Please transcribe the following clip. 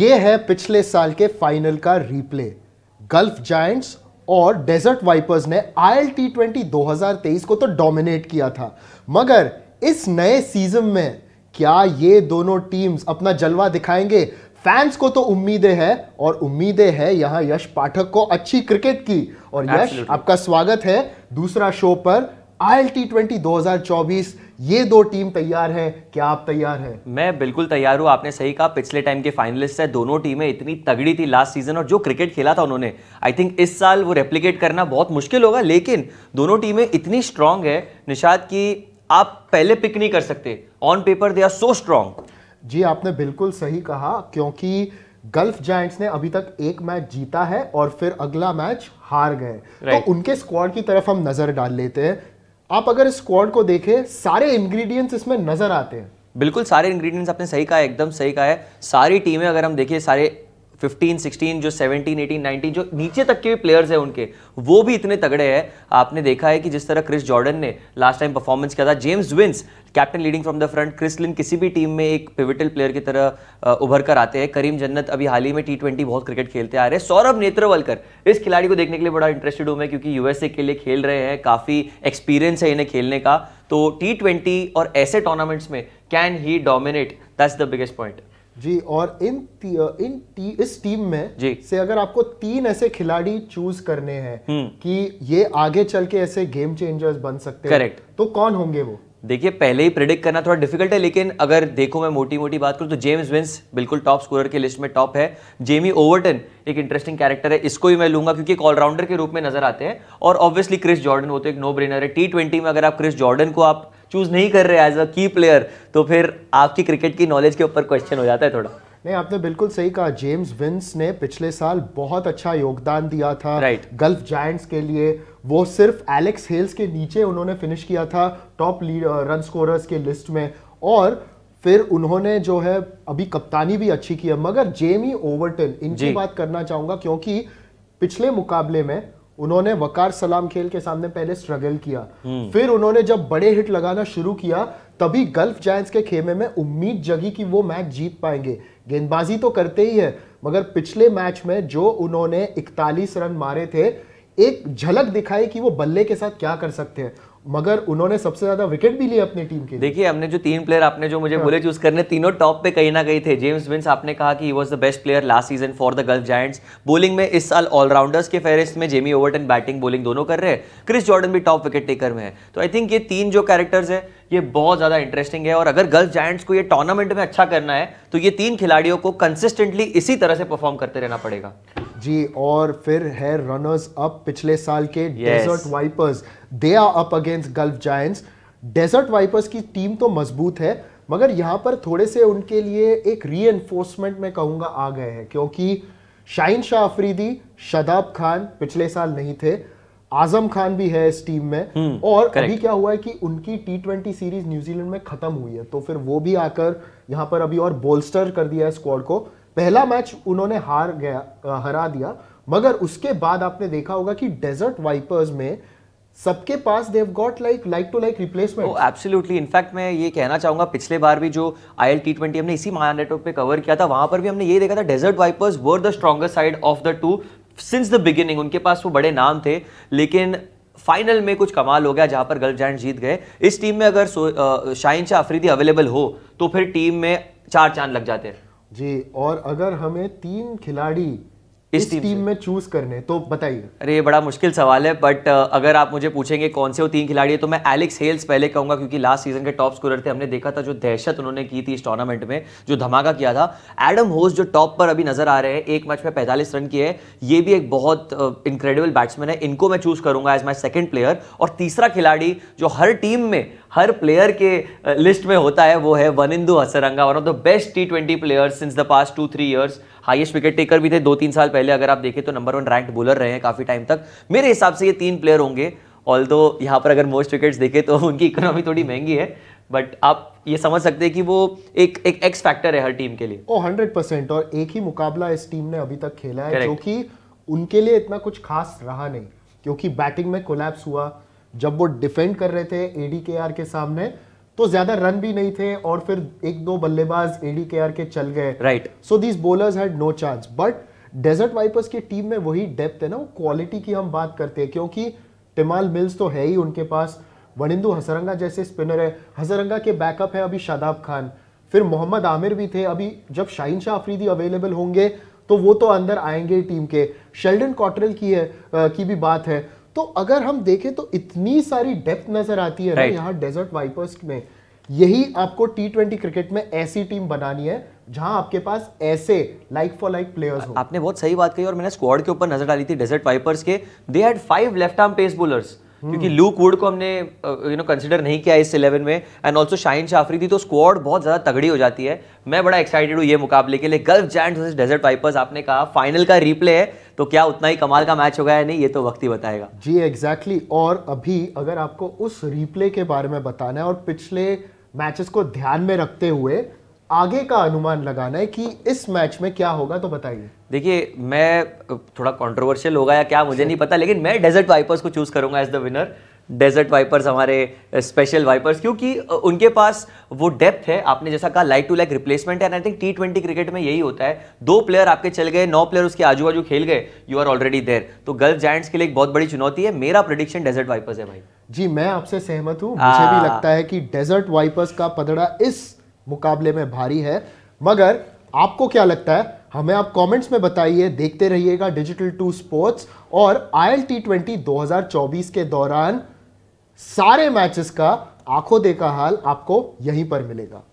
ये है पिछले साल के फाइनल का रिप्ले। गल्फ जायंट्स और डेजर्ट वाइपर्स ने ILT20 2023 को तो डोमिनेट किया था, मगर इस नए सीजन में क्या ये दोनों टीम्स अपना जलवा दिखाएंगे? फैंस को तो उम्मीदें हैं, और उम्मीदें हैं यहाँ यश पाठक को अच्छी क्रिकेट की। और यश, आपका स्वागत है दूसरा शो पर। ILT20 2024, ये दो टीम तैयार है, क्या आप तैयार हैं? मैं बिल्कुल तैयार हूं। आपने सही कहा, पिछले टाइम के फाइनलिस्ट है। दोनों टीमें इतनी तगड़ी थी लास्ट सीजन, और जो क्रिकेट खेला था उन्होंने, आई थिंक इस साल वो रेप्लिकेट करना बहुत मुश्किल होगा। लेकिन दोनों टीमें इतनी स्ट्रांग है निशाद की आप पहले पिक नहीं कर सकते। On paper they are so strong. जी, आपने बिल्कुल सही कहा, क्योंकि गल्फ जायंट्स ने अभी तक एक मैच जीता है और फिर अगला मैच हार गए। तो उनके स्क्वाड की तरफ हम नजर डाल लेते हैं। आप अगर इस स्क्वाड को देखें, सारे इंग्रेडिएंट्स इसमें नजर आते हैं। बिल्कुल सारे इंग्रेडिएंट्स आपने सही कहा, एकदम सही कहा है। सारी टीमें अगर हम देखें, सारे 15, 16, जो 17, 18, 19 जो नीचे तक के भी प्लेयर्स हैं उनके, वो भी इतने तगड़े हैं। आपने देखा है कि जिस तरह क्रिस जॉर्डन ने लास्ट टाइम परफॉर्मेंस किया था, James Vince captain leading from the front, Chris Lynn किसी भी टीम में एक पिविटल प्लेयर की तरह उभर कर आते हैं। करीम जन्नत अभी हाल ही में T20 बहुत क्रिकेट खेलते आ रहे हैं। सौरभ नेत्रवलकर, इस खिलाड़ी को देखने के लिए बड़ा इंटरेस्टेड हूं मैं, क्योंकि USA के लिए खेल रहे हैं, काफी एक्सपीरियंस है इन्हें खेलने का। तो T20 और ऐसे टूर्नामेंट्स में can he dominate, that's the biggest point जी। और इस टीम में जी से अगर आपको 3 ऐसे खिलाड़ी चूज करने हैं कि ये आगे चल के ऐसे गेम चेंजर्स बन सकते हैं, करेक्ट, तो कौन होंगे वो? देखिए, पहले ही प्रेडिक्ट करना थोड़ा डिफिकल्ट है, लेकिन अगर देखो मैं मोटी मोटी बात करूं तो जेम्स विंस बिल्कुल टॉप स्कोरर के लिस्ट में टॉप है। जेमी ओवरटन एक इंटरेस्टिंग कैरेक्टर है, इसको ही मैं लूंगा क्योंकि एक ऑलराउंडर के रूप में नजर आते हैं। और ऑब्वियसली क्रिस जॉर्डन, वो तो एक नो ब्रेनर है। T20 में अगर आप क्रिस जॉर्डन को आप चूज नहीं कर रहे एज अ की प्लेयर, तो फिर आपकी क्रिकेट की नॉलेज के ऊपर क्वेश्चन हो जाता है थोड़ा। नहीं, आपने बिल्कुल सही कहा। जेम्स विंस ने पिछले साल बहुत अच्छा योगदान दिया था गल्फ जायंट्स के लिए। वो सिर्फ एलेक्स हेल्स के नीचे उन्होंने फिनिश किया था टॉप रन स्कोरर्स के लिस्ट में, और फिर उन्होंने जो है अभी कप्तानी भी अच्छी की है। मगर जेमी ओवरटन, इनकी बात करना चाहूंगा, क्योंकि पिछले मुकाबले में उन्होंने वकार सलाम खेल के सामने पहले स्ट्रगल किया, फिर उन्होंने जब बड़े हिट लगाना शुरू किया, तभी गल्फ जायंट्स के खेमे में उम्मीद जगी कि वो मैच जीत पाएंगे। गेंदबाजी तो करते ही है, मगर पिछले मैच में जो उन्होंने 41 रन मारे थे, एक झलक दिखाई कि वो बल्ले के साथ क्या कर सकते हैं। मगर उन्होंने सबसे ज्यादा विकेट भी लिए अपनी टीम के लिए। देखिए, हमने जो 3 प्लेयर आपने जो मुझे बोले चूज करने, तीनों टॉप पे कहीं ना कहीं थे। जेम्स विंस आपने कहा कि he was the best player last season for the gulf giants. Bowling में इस साल ऑलराउंडर्स के फेहरिस्त में जेमी ओवरटन बैटिंग बॉलिंग दोनों कर रहे हैं। क्रिस जॉर्डन भी टॉप विकेट टेकर में है। तो आई थिंक ये 3 जो कैरेक्टर्स है ये बहुत ज्यादा इंटरेस्टिंग है। और अगर गल्फ जायंट्स को ये टूर्नामेंट में अच्छा करना है तो ये 3 खिलाड़ियों को कंसिस्टेंटली इसी तरह से परफॉर्म करते रहना पड़ेगा जी। और फिर है रनर्स अप पिछले साल के Desert Vipers. They are up against Gulf Giants. Desert Vipers की टीम तो मजबूत है, मगर यहां पर थोड़े से उनके लिए एक रीएनफोर्समेंट में कहूंगा आ गए हैं, क्योंकि शाहीन शाह अफरीदी, शादाब खान पिछले साल नहीं थे, आजम खान भी है इस टीम में। और अभी क्या हुआ है कि उनकी T20 सीरीज न्यूजीलैंड में खत्म हुई है, तो फिर वो भी आकर यहां पर अभी और बोल्स्टर कर दिया है स्क्वाड को। पहला मैच उन्होंने हरा दिया, मगर उसके बाद आपने देखा होगा कि डेजर्ट वाइपर्स में सबके पास they have got like to like replacement. Oh absolutely. In fact मैं ये कहना चाहूंगा, पिछले बार भी जो ILT20 हमने इसी माया नेटवर्क पे कवर किया था, वहां पर भी हमने ये देखा था Desert Vipers were the strongest side of the 2 since the beginning. उनके पास वो बड़े नाम थे, लेकिन फाइनल में कुछ कमाल हो गया जहां पर गल्फ जायंट्स जीत गए। इस टीम में अगर शाहीन शाह अफरीदी अवेलेबल हो तो फिर टीम में 4 चांद लग जाते हैं जी। और अगर हमें 3 खिलाड़ी इस टीम में चूज करने, तो बताइए। अरे ये बड़ा मुश्किल सवाल है, बट अगर आप मुझे पूछेंगे कौन से वो 3 खिलाड़ी है, तो मैं एलेक्स हेल्स पहले कहूंगा, क्योंकि लास्ट सीजन के टॉप स्कोरर थे। हमने देखा था जो दहशत उन्होंने की थी इस टूर्नामेंट में, जो धमाका किया था। एडम होस जो टॉप पर अभी नजर आ रहे हैं, एक मैच में 45 रन किए, ये भी एक बहुत इनक्रेडिबल बैट्समैन है। इनको मैं चूज करूंगा एज माई सेकंड प्लेयर। और तीसरा खिलाड़ी जो हर टीम में हर प्लेयर के लिस्ट में होता है, वो है Wanindu Hasaranga, one of the best T20 players since the past 2-3 years. Highest wicket taker भी थे 2-3 साल पहले, अगर आप देखें तो नंबर 1 रैंक्ड बॉलर रहे हैं काफी टाइम तक। मेरे हिसाब से ये 3 प्लेयर होंगे। ऑल्दो यहाँ पर अगर मोस्ट विकेट्स देखें तो उनकी इकोनॉमी थोड़ी महंगी है, बट आप ये समझ सकते हैं कि वो एक एक्स फैक्टर है हर टीम के लिए। 100%। और एक ही मुकाबला इस टीम ने अभी तक खेला है, जो कि उनके लिए इतना कुछ खास रहा नहीं, क्योंकि बैटिंग में कोलैप्स हुआ। जब वो डिफेंड कर रहे थे ADKR के सामने, तो ज्यादा रन भी नहीं थे और फिर एक दो बल्लेबाज ADKR के चल गए, right. So these bowlers had no chance. But Desert Vipers की टीम में वही डेप्थ है ना, वो क्वालिटी की हम बात करते हैं, क्योंकि टिमाल मिल्स तो है ही उनके पास, वनिंदु हसरंगा जैसे स्पिनर है, हसरंगा के बैकअप है अभी शादाब खान, फिर मोहम्मद आमिर भी थे, अभी जब शाहीन शाह अफरीदी अवेलेबल होंगे तो वो तो अंदर आएंगे टीम के, शेल्डन कॉटरेल की भी बात है। तो अगर हम देखें तो इतनी सारी डेप्थ नजर आती है ना यहाँ डेजर्ट वाइपर्स में। यही आपको T20 क्रिकेट में ऐसी टीम बनानी है जहां आपके पास ऐसे लाइक फॉर लाइक प्लेयर्स हो। आपने बहुत सही बात कही, और मैंने स्क्वाड के ऊपर नजर डाली थी डेजर्ट वाइपर्स के, they had 5 left arm pace bowlers, क्योंकि लूक वुड को हमने कंसीडर नहीं किया इस 11 में, एंड ऑल्सो शाहीन शाह अफरीदी, तो स्क्वाड बहुत ज्यादा तगड़ी हो जाती है। मैं बड़ा एक्साइटेड हूँ ये मुकाबले के लिए। Gulf Giants versus Desert Vipers, आपने कहा फाइनल का रिप्ले है, तो क्या उतना ही कमाल का मैच होगा या नहीं, ये तो वक्त ही बताएगा। जी एग्जैक्टली। और अभी अगर आपको उस रिप्ले के बारे में बताना है और पिछले मैचेस को ध्यान में रखते हुए आगे का अनुमान लगाना है कि इस मैच में क्या होगा, तो बताइए। देखिए, मैं थोड़ा कंट्रोवर्शियल होगा या क्या मुझे नहीं पता, लेकिन मैं डेजर्ट वाइपर्स को चूज करूंगा as the winner. Desert Vipers हमारे स्पेशल वाइपर्स, क्योंकि उनके पास वो डेप्थ है, आपने जैसा कहा लाइक टू लाइक रिप्लेसमेंट है, and I think T20 cricket में यही होता है, 2 प्लेयर आपके चल गए, 9 प्लेयर उसके आजू बाजू खेल गए, यू आर ऑलरेडी देयर। तो गल्फ जायंट्स के लिए एक बहुत बड़ी चुनौती है। मेरा प्रेडिक्शन डेजर्ट वाइपर्स है भाई। जी मैं आपसे सहमत हूं, मुझे भी लगता है कि डेजर्ट वाइपर्स का पदड़ा इस मुकाबले में भारी है। मगर आपको क्या लगता है, हमें आप कमेंट्स में बताइए। देखते रहिएगा डिजिटल 2 स्पोर्ट्स, और ILT20 2024 के दौरान सारे मैचेस का आंखों देखा हाल आपको यहीं पर मिलेगा।